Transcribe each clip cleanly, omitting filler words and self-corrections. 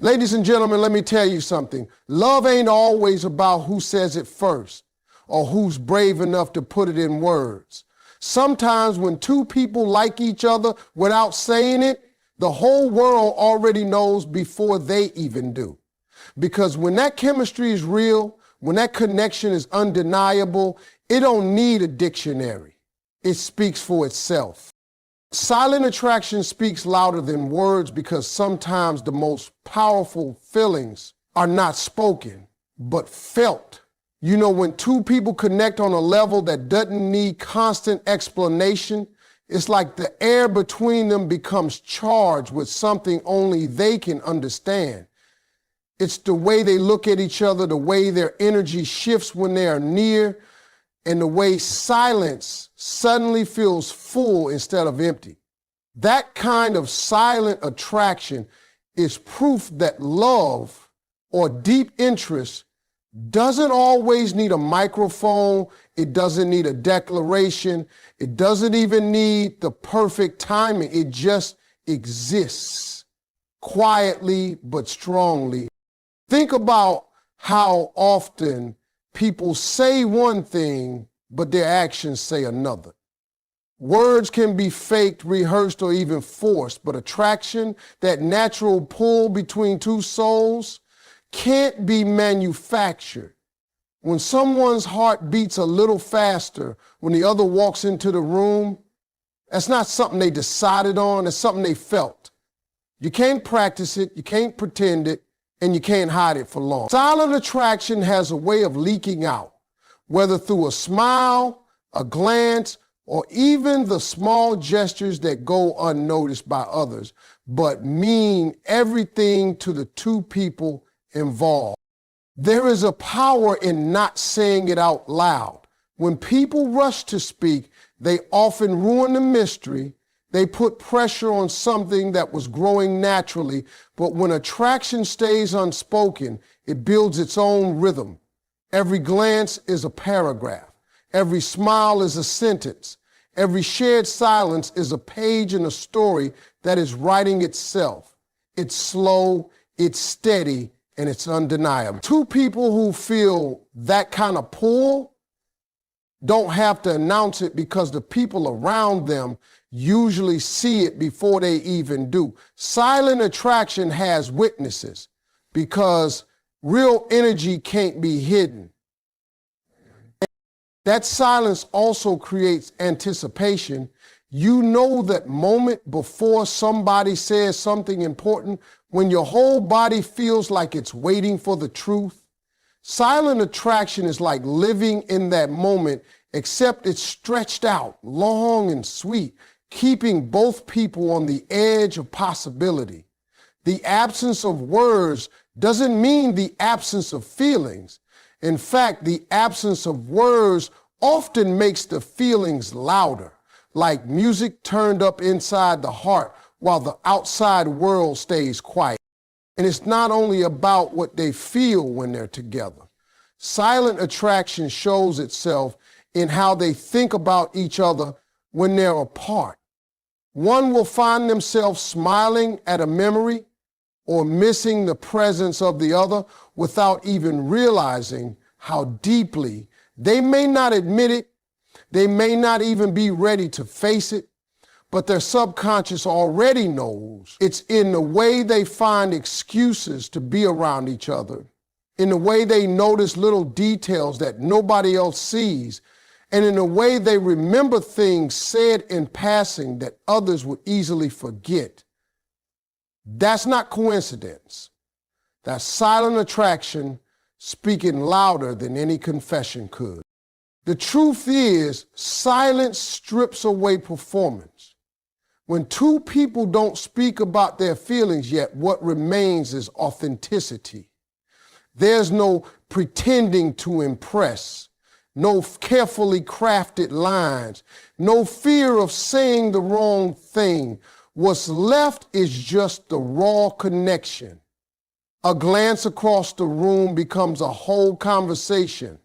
Ladies and gentlemen, let me tell you something. Love ain't always about who says it first or who's brave enough to put it in words. Sometimes when two people like each other without saying it, the whole world already knows before they even do. Because when that chemistry is real, when that connection is undeniable, it don't need a dictionary. It speaks for itself. Silent attraction speaks louder than words because sometimes the most powerful feelings are not spoken, but felt. You know, when two people connect on a level that doesn't need constant explanation, it's like the air between them becomes charged with something only they can understand. It's the way they look at each other, the way their energy shifts when they are near, and the way silence suddenly feels full instead of empty. That kind of silent attraction is proof that love or deep interest doesn't always need a microphone. It doesn't need a declaration. It doesn't even need the perfect timing. It just exists quietly but strongly. Think about how often people say one thing, but their actions say another. Words can be faked, rehearsed, or even forced, but attraction, that natural pull between two souls, can't be manufactured. When someone's heart beats a little faster when the other walks into the room, that's not something they decided on, it's something they felt. You can't practice it, you can't pretend it, and you can't hide it for long. Silent attraction has a way of leaking out, whether through a smile, a glance, or even the small gestures that go unnoticed by others, but mean everything to the two people involved. There is a power in not saying it out loud. When people rush to speak, they often ruin the mystery. They put pressure on something that was growing naturally, but when attraction stays unspoken, it builds its own rhythm. Every glance is a paragraph. Every smile is a sentence. Every shared silence is a page in a story that is writing itself. It's slow, it's steady, and it's undeniable. Two people who feel that kind of pull don't have to announce it because the people around them usually see it before they even do. Silent attraction has witnesses because real energy can't be hidden. That silence also creates anticipation. You know that moment before somebody says something important, when your whole body feels like it's waiting for the truth. Silent attraction is like living in that moment, except it's stretched out, long and sweet, keeping both people on the edge of possibility. The absence of words doesn't mean the absence of feelings. In fact, the absence of words often makes the feelings louder, like music turned up inside the heart while the outside world stays quiet. And it's not only about what they feel when they're together. Silent attraction shows itself in how they think about each other when they're apart. One will find themselves smiling at a memory or missing the presence of the other without even realizing how deeply. They may not admit it, they may not even be ready to face it, but their subconscious already knows. It's in the way they find excuses to be around each other, in the way they notice little details that nobody else sees, and in the way they remember things said in passing that others would easily forget. That's not coincidence. That's silent attraction speaking louder than any confession could. The truth is, silence strips away performance. When two people don't speak about their feelings yet, what remains is authenticity. There's no pretending to impress, no carefully crafted lines, no fear of saying the wrong thing. What's left is just the raw connection. A glance across the room becomes a whole conversation.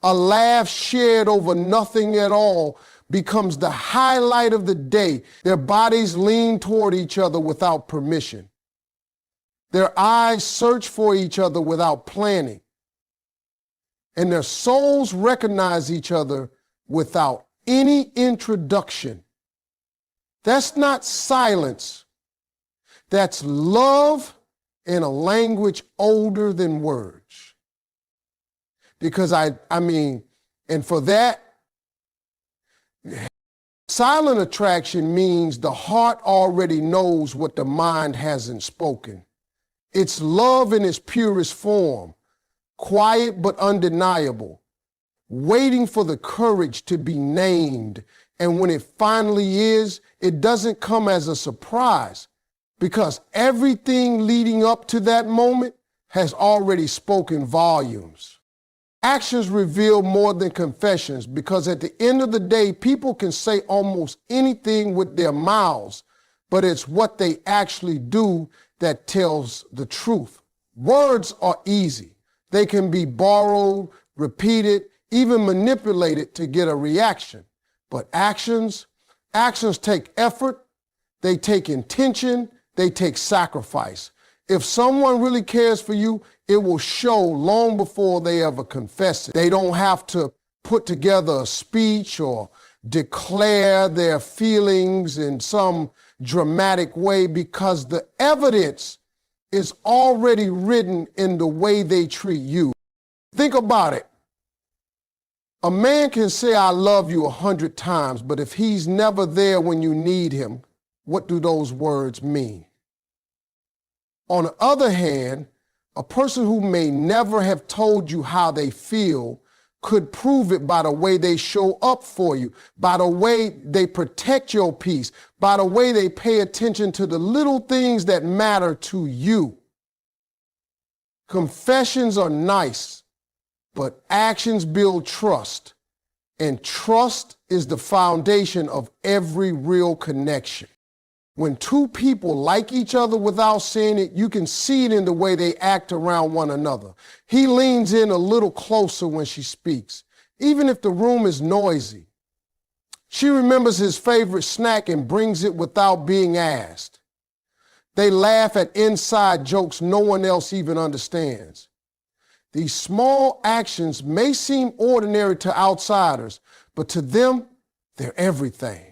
A laugh shared over nothing at all becomes the highlight of the day. Their bodies lean toward each other without permission. Their eyes search for each other without planning. And their souls recognize each other without any introduction. That's not silence. That's love in a language older than words. Because and for that, silent attraction means the heart already knows what the mind hasn't spoken. It's love in its purest form, quiet but undeniable, waiting for the courage to be named. And when it finally is, it doesn't come as a surprise because everything leading up to that moment has already spoken volumes. Actions reveal more than confessions because at the end of the day, people can say almost anything with their mouths, but it's what they actually do that tells the truth. Words are easy. They can be borrowed, repeated, even manipulated to get a reaction. But actions take effort, they take intention, they take sacrifice. If someone really cares for you, it will show long before they ever confess it. They don't have to put together a speech or declare their feelings in some dramatic way because the evidence is already written in the way they treat you. Think about it. A man can say, I love you 100 times, but if he's never there when you need him, what do those words mean? On the other hand, a person who may never have told you how they feel could prove it by the way they show up for you, by the way they protect your peace, by the way they pay attention to the little things that matter to you. Confessions are nice, but actions build trust, and trust is the foundation of every real connection. When two people like each other without saying it, you can see it in the way they act around one another. He leans in a little closer when she speaks, even if the room is noisy. She remembers his favorite snack and brings it without being asked. They laugh at inside jokes no one else even understands. These small actions may seem ordinary to outsiders, but to them, they're everything.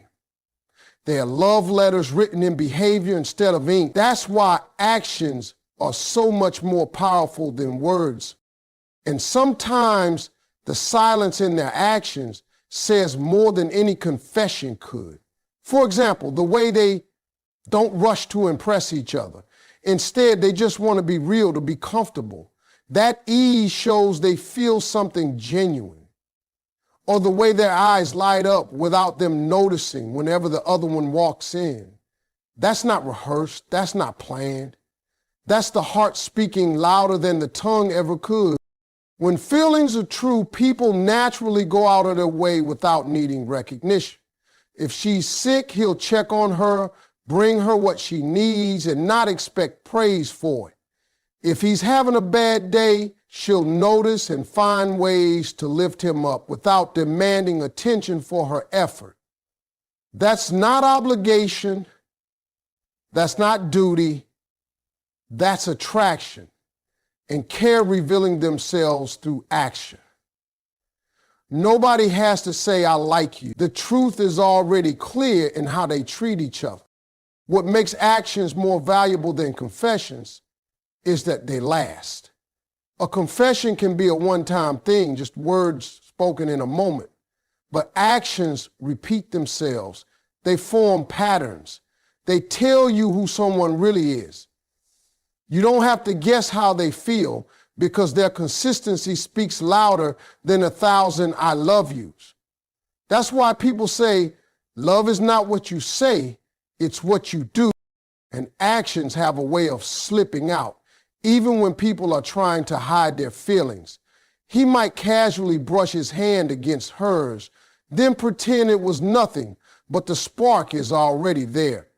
They are love letters written in behavior instead of ink. That's why actions are so much more powerful than words. And sometimes the silence in their actions says more than any confession could. For example, the way they don't rush to impress each other. Instead, they just want to be real, to be comfortable. That ease shows they feel something genuine. Or the way their eyes light up without them noticing whenever the other one walks in. That's not rehearsed. That's not planned. That's the heart speaking louder than the tongue ever could. When feelings are true, people naturally go out of their way without needing recognition. If she's sick, he'll check on her, bring her what she needs, and not expect praise for it. If he's having a bad day, she'll notice and find ways to lift him up without demanding attention for her effort. That's not obligation. That's not duty. That's attraction and care revealing themselves through action. Nobody has to say, I like you. The truth is already clear in how they treat each other. What makes actions more valuable than confessions is that they last. A confession can be a one-time thing, just words spoken in a moment. But actions repeat themselves. They form patterns. They tell you who someone really is. You don't have to guess how they feel because their consistency speaks louder than 1,000 I love yous. That's why people say, love is not what you say, it's what you do. And actions have a way of slipping out. Even when people are trying to hide their feelings. He might casually brush his hand against hers, then pretend it was nothing, but the spark is already there.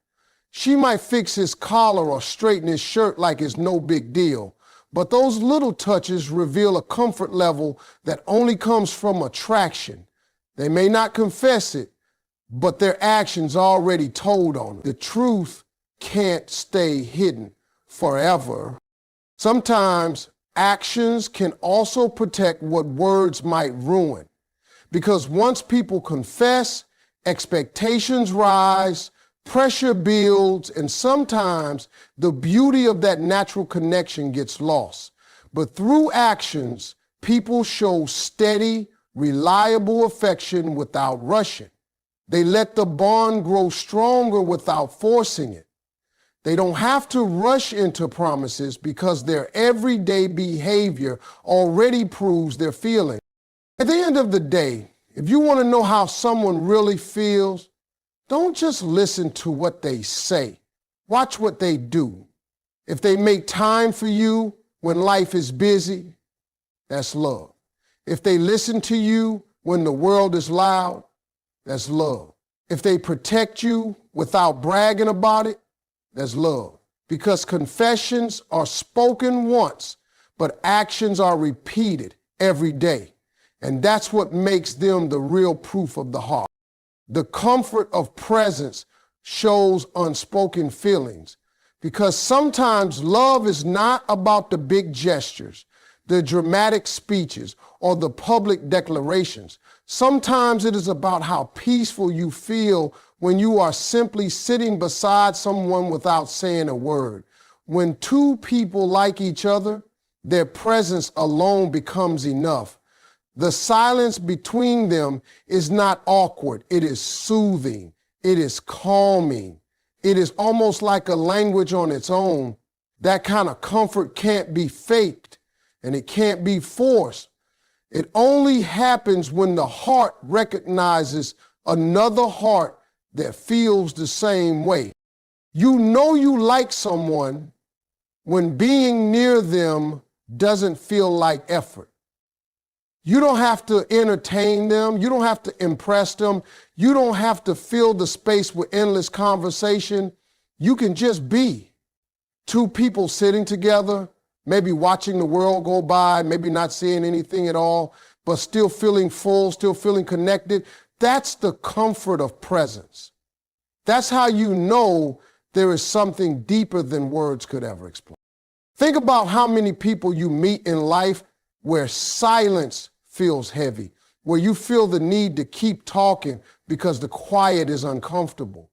She might fix his collar or straighten his shirt like it's no big deal, but those little touches reveal a comfort level that only comes from attraction. They may not confess it, but their actions already told on it. The truth can't stay hidden. forever. Sometimes actions can also protect what words might ruin. Because once people confess, expectations rise, pressure builds, and sometimes the beauty of that natural connection gets lost. But through actions, people show steady, reliable affection without rushing. They let the bond grow stronger without forcing it. They don't have to rush into promises because their everyday behavior already proves their feelings. At the end of the day, if you want to know how someone really feels, don't just listen to what they say. Watch what they do. If they make time for you when life is busy, that's love. If they listen to you when the world is loud, that's love. If they protect you without bragging about it, that's love. Because confessions are spoken once, but actions are repeated every day. And that's what makes them the real proof of the heart. The comfort of presence shows unspoken feelings. Because sometimes love is not about the big gestures, the dramatic speeches, or the public declarations. Sometimes it is about how peaceful you feel when you are simply sitting beside someone without saying a word. When two people like each other, their presence alone becomes enough. The silence between them is not awkward. It is soothing. It is calming. It is almost like a language on its own. That kind of comfort can't be faked and it can't be forced. It only happens when the heart recognizes another heart that feels the same way. You know you like someone when being near them doesn't feel like effort. You don't have to entertain them. You don't have to impress them. You don't have to fill the space with endless conversation. You can just be. Two people sitting together, maybe watching the world go by, maybe not seeing anything at all, but still feeling full, still feeling connected. That's the comfort of presence. That's how you know there is something deeper than words could ever explain. Think about how many people you meet in life where silence feels heavy, where you feel the need to keep talking because the quiet is uncomfortable.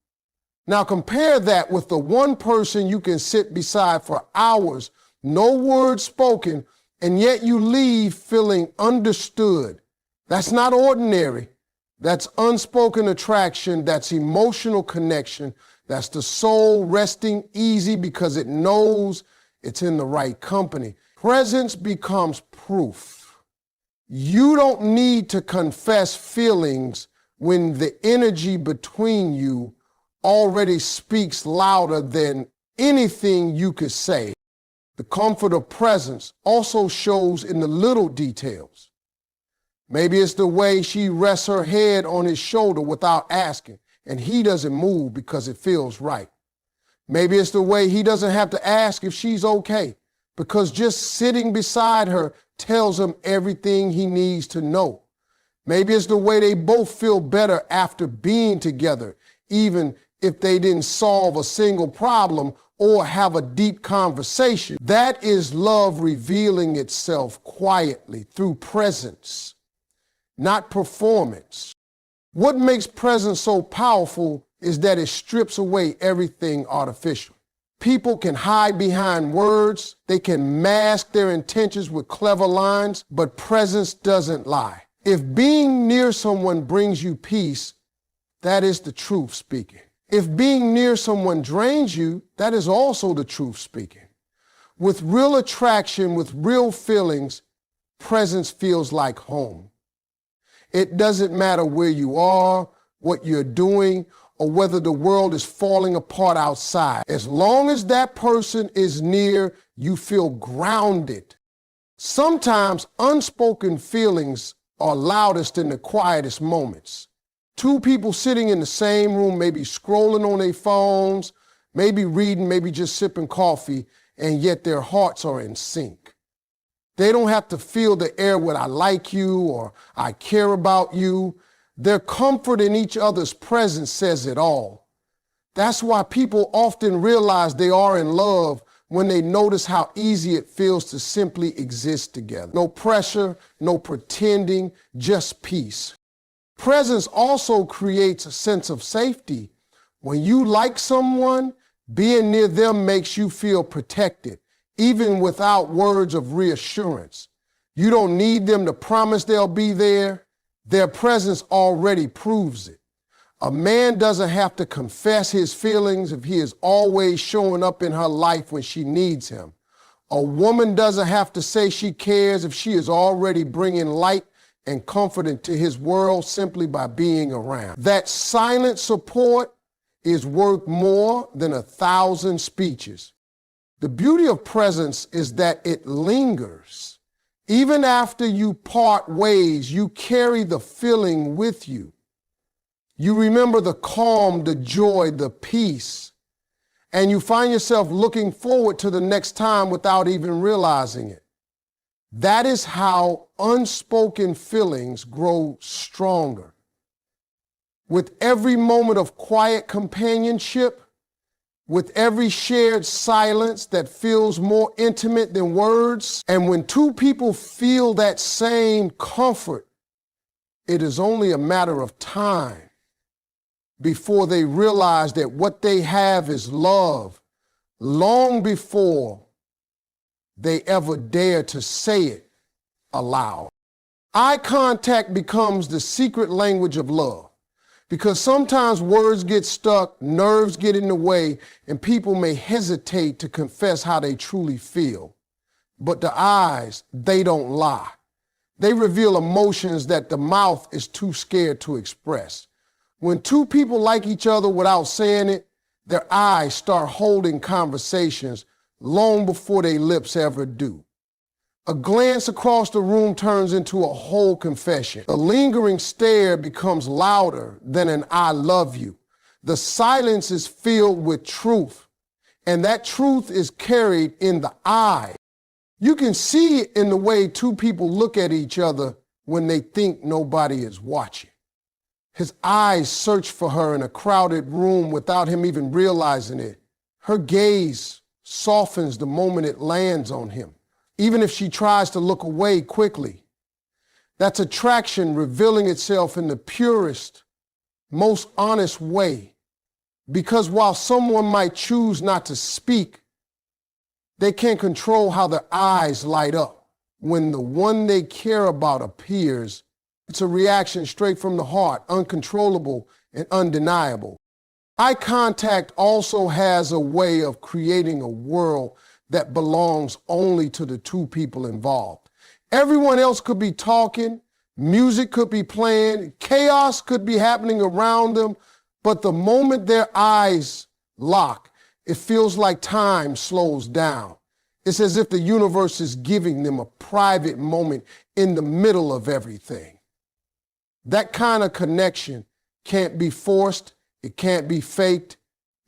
Now compare that with the one person you can sit beside for hours, no words spoken, and yet you leave feeling understood. That's not ordinary. That's unspoken attraction. That's emotional connection. That's the soul resting easy because it knows it's in the right company. Presence becomes proof. You don't need to confess feelings when the energy between you already speaks louder than anything you could say. The comfort of presence also shows in the little details. Maybe it's the way she rests her head on his shoulder without asking, and he doesn't move because it feels right. Maybe it's the way he doesn't have to ask if she's okay, because just sitting beside her tells him everything he needs to know. Maybe it's the way they both feel better after being together, even if they didn't solve a single problem or have a deep conversation. That is love revealing itself quietly through presence, not performance. What makes presence so powerful is that it strips away everything artificial. People can hide behind words, they can mask their intentions with clever lines, but presence doesn't lie. If being near someone brings you peace, that is the truth speaking. If being near someone drains you, that is also the truth speaking. With real attraction, with real feelings, presence feels like home. It doesn't matter where you are, what you're doing, or whether the world is falling apart outside. As long as that person is near, you feel grounded. Sometimes unspoken feelings are loudest in the quietest moments. Two people sitting in the same room, maybe scrolling on their phones, maybe reading, maybe just sipping coffee, and yet their hearts are in sync. They don't have to fill the air with "I like you" or "I care about you." Their comfort in each other's presence says it all. That's why people often realize they are in love when they notice how easy it feels to simply exist together. No pressure, no pretending, just peace. Presence also creates a sense of safety. When you like someone, being near them makes you feel protected, even without words of reassurance. You don't need them to promise they'll be there. Their presence already proves it. A man doesn't have to confess his feelings if he is always showing up in her life when she needs him. A woman doesn't have to say she cares if she is already bringing light and comfort into his world simply by being around. That silent support is worth more than 1,000 speeches. The beauty of presence is that it lingers. Even after you part ways, you carry the feeling with you. You remember the calm, the joy, the peace, and you find yourself looking forward to the next time without even realizing it. That is how unspoken feelings grow stronger. With every moment of quiet companionship, with every shared silence that feels more intimate than words, and when two people feel that same comfort, it is only a matter of time before they realize that what they have is love, long before they ever dare to say it aloud. Eye contact becomes the secret language of love, because sometimes words get stuck, nerves get in the way, and people may hesitate to confess how they truly feel. But the eyes, they don't lie. They reveal emotions that the mouth is too scared to express. When two people like each other without saying it, their eyes start holding conversations long before their lips ever do. A glance across the room turns into a whole confession. The lingering stare becomes louder than an "I love you." The silence is filled with truth, and that truth is carried in the eye. You can see it in the way two people look at each other when they think nobody is watching. His eyes search for her in a crowded room without him even realizing it. Her gaze softens the moment it lands on him, even if she tries to look away quickly. That's attraction revealing itself in the purest, most honest way. Because while someone might choose not to speak, they can't control how their eyes light up. When the one they care about appears, it's a reaction straight from the heart, uncontrollable and undeniable. Eye contact also has a way of creating a world that belongs only to the two people involved. Everyone else could be talking, music could be playing, chaos could be happening around them, but the moment their eyes lock, it feels like time slows down. It's as if the universe is giving them a private moment in the middle of everything. That kind of connection can't be forced, it can't be faked.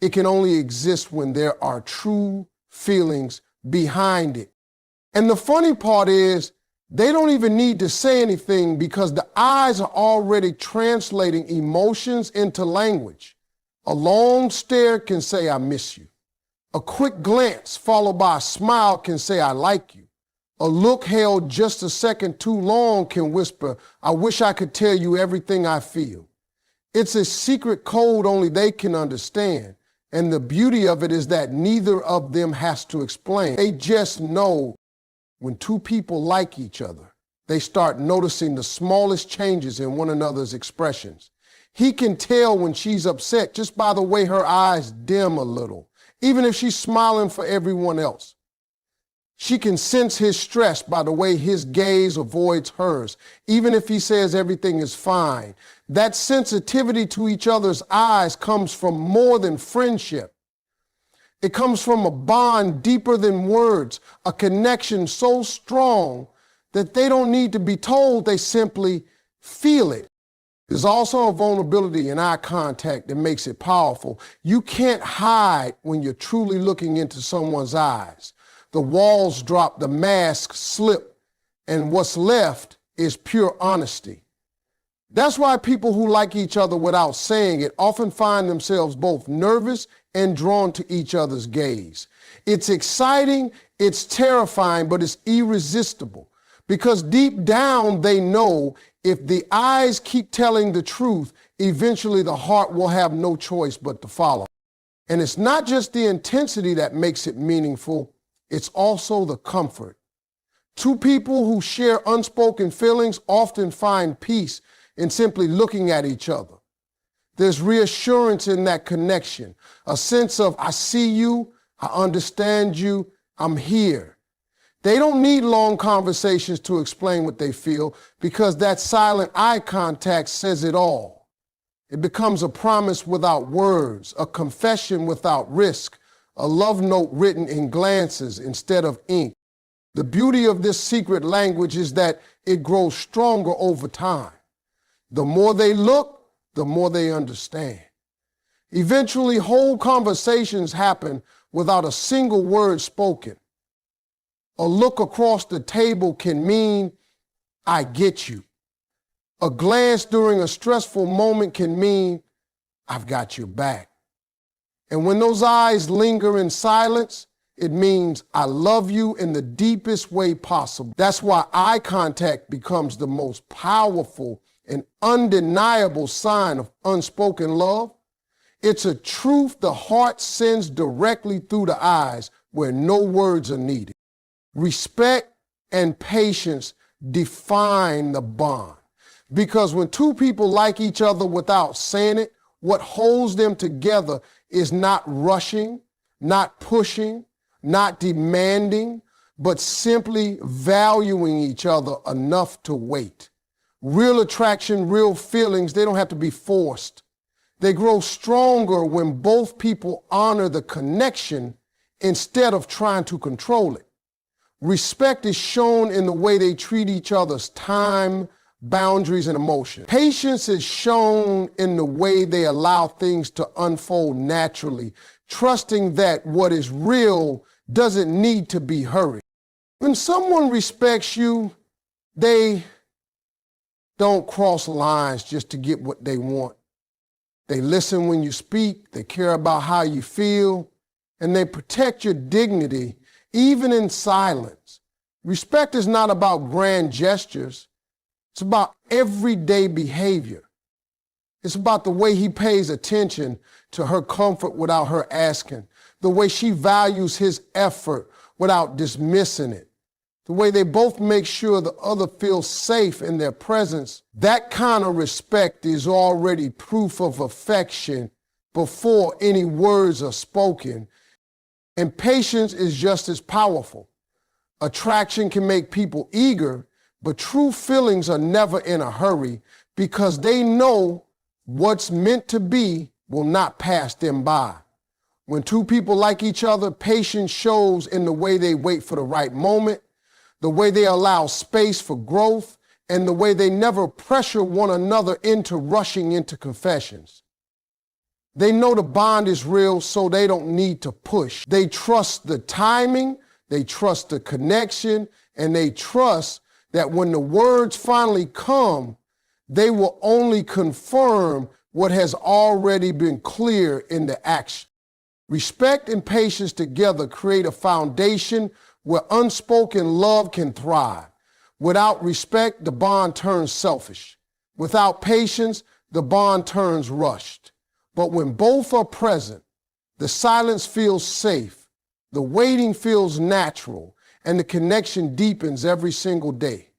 It can only exist when there are true feelings behind it. And the funny part is, they don't even need to say anything because the eyes are already translating emotions into language. A long stare can say, "I miss you." A quick glance followed by a smile can say, "I like you." A look held just a second too long can whisper, "I wish I could tell you everything I feel." It's a secret code only they can understand. And the beauty of it is that neither of them has to explain. They just know. When two people like each other, they start noticing the smallest changes in one another's expressions. He can tell when she's upset just by the way her eyes dim a little, even if she's smiling for everyone else. She can sense his stress by the way his gaze avoids hers, even if he says everything is fine. That sensitivity to each other's eyes comes from more than friendship. It comes from a bond deeper than words, a connection so strong that they don't need to be told, they simply feel it. There's also a vulnerability in eye contact that makes it powerful. You can't hide when you're truly looking into someone's eyes. The walls drop, the masks slip, and what's left is pure honesty. That's why people who like each other without saying it often find themselves both nervous and drawn to each other's gaze. It's exciting, it's terrifying, but it's irresistible because deep down they know if the eyes keep telling the truth, eventually the heart will have no choice but to follow. And it's not just the intensity that makes it meaningful, it's also the comfort. Two people who share unspoken feelings often find peace in simply looking at each other. There's reassurance in that connection, a sense of, I see you, I understand you, I'm here. They don't need long conversations to explain what they feel because that silent eye contact says it all. It becomes a promise without words, a confession without risk, a love note written in glances instead of ink. The beauty of this secret language is that it grows stronger over time. The more they look, the more they understand. Eventually, whole conversations happen without a single word spoken. A look across the table can mean, I get you. A glance during a stressful moment can mean, I've got your back. And when those eyes linger in silence, it means I love you in the deepest way possible. That's why eye contact becomes the most powerful and undeniable sign of unspoken love. It's a truth the heart sends directly through the eyes where no words are needed. Respect and patience define the bond. Because when two people like each other without saying it, what holds them together is not rushing, not pushing, not demanding, but simply valuing each other enough to wait. Real attraction, real feelings, they don't have to be forced. They grow stronger when both people honor the connection instead of trying to control it. Respect is shown in the way they treat each other's time, boundaries, and emotion. Patience is shown in the way they allow things to unfold naturally, trusting that what is real doesn't need to be hurried. When someone respects you, they don't cross lines just to get what they want. They listen when you speak, they care about how you feel, and they protect your dignity, even in silence. Respect is not about grand gestures. It's about everyday behavior. It's about the way he pays attention to her comfort without her asking, the way she values his effort without dismissing it, the way they both make sure the other feels safe in their presence. That kind of respect is already proof of affection before any words are spoken. And patience is just as powerful. Attraction can make people eager, but true feelings are never in a hurry because they know what's meant to be will not pass them by. When two people like each other, patience shows in the way they wait for the right moment, the way they allow space for growth, and the way they never pressure one another into rushing into confessions. They know the bond is real, so they don't need to push. They trust the timing, they trust the connection, and they trust that when the words finally come, they will only confirm what has already been clear in the action. Respect and patience together create a foundation where unspoken love can thrive. Without respect, the bond turns selfish. Without patience, the bond turns rushed. But when both are present, the silence feels safe, the waiting feels natural, and the connection deepens every single day.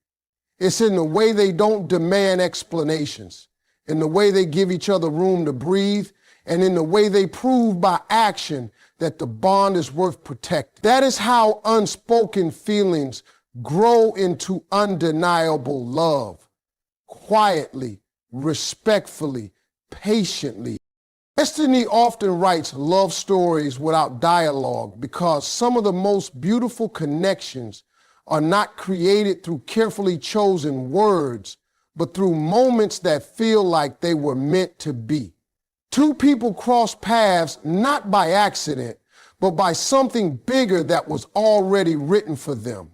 It's in the way they don't demand explanations, in the way they give each other room to breathe, and in the way they prove by action that the bond is worth protecting. That is how unspoken feelings grow into undeniable love, quietly, respectfully, patiently. Destiny often writes love stories without dialogue because some of the most beautiful connections are not created through carefully chosen words, but through moments that feel like they were meant to be. Two people cross paths not by accident, but by something bigger that was already written for them.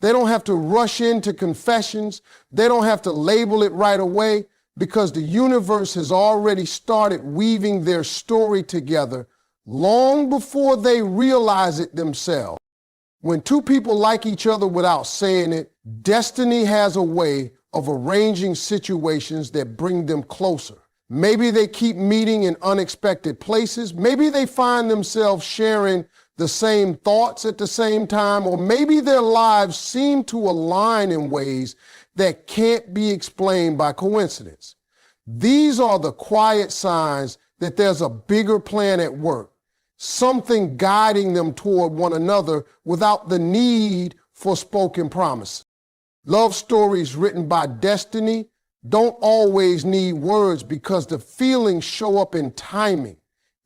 They don't have to rush into confessions. They don't have to label it right away. because the universe has already started weaving their story together long before they realize it themselves. When two people like each other without saying it, destiny has a way of arranging situations that bring them closer. Maybe they keep meeting in unexpected places. Maybe they find themselves sharing the same thoughts at the same time, or maybe their lives seem to align in ways that can't be explained by coincidence. These are the quiet signs that there's a bigger plan at work, something guiding them toward one another without the need for spoken promises. Love stories written by destiny don't always need words because the feelings show up in timing,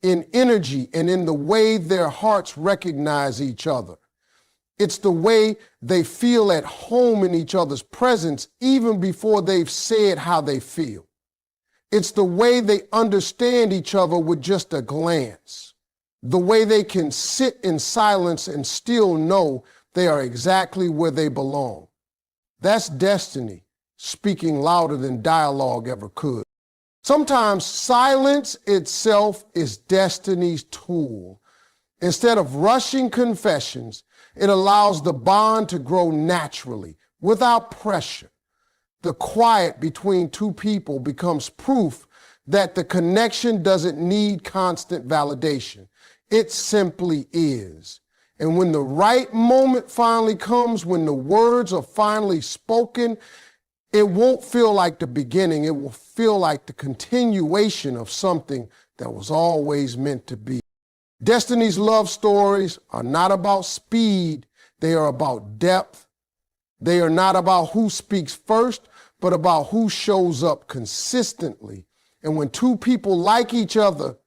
in energy, and in the way their hearts recognize each other. It's the way they feel at home in each other's presence even before they've said how they feel. It's the way they understand each other with just a glance. The way they can sit in silence and still know they are exactly where they belong. That's destiny speaking louder than dialogue ever could. Sometimes silence itself is destiny's tool. Instead of rushing confessions, it allows the bond to grow naturally, without pressure. The quiet between two people becomes proof that the connection doesn't need constant validation. It simply is. And when the right moment finally comes, when the words are finally spoken, it won't feel like the beginning. It will feel like the continuation of something that was always meant to be. Destiny's love stories are not about speed. They are about depth. They are not about who speaks first, but about who shows up consistently. And when two people like each other,